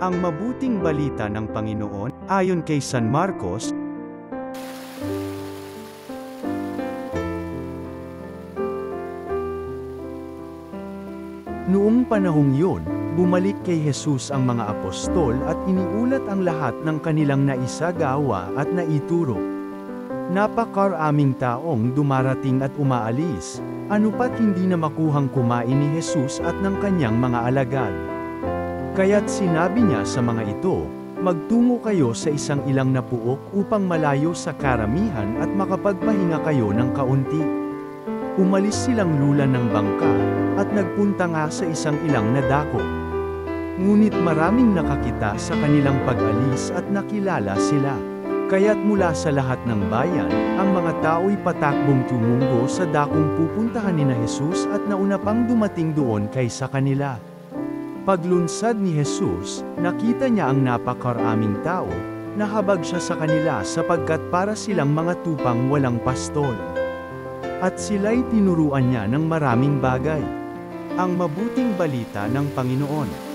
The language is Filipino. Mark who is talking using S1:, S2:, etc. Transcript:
S1: Ang mabuting balita ng Panginoon, ayon kay San Marcos. Noong panahong yun, bumalik kay Jesus ang mga apostol at iniulat ang lahat ng kanilang naisagawa at naituro. Napakaraming taong dumarating at umaalis, ano pat hindi na makuhang kumain ni Jesus at ng kanyang mga alagad. Kaya't sinabi niya sa mga ito, magtungo kayo sa isang ilang na puok upang malayo sa karamihan at makapagpahinga kayo ng kaunti. Umalis silang lulan ng bangka, at nagpunta nga sa isang ilang na dako. Ngunit maraming nakakita sa kanilang pag-alis at nakilala sila. Kaya't mula sa lahat ng bayan, ang mga tao'y patakbong tumungo sa dakong pupuntahan ni Jesus at nauna pang dumating doon kaysa kanila. Paglunsad ni Jesus, nakita niya ang napakaraming tao, nahabag siya sa kanila sapagkat para silang mga tupang walang pastol. At sila'y tinuruan niya ng maraming bagay. Ang mabuting balita ng Panginoon.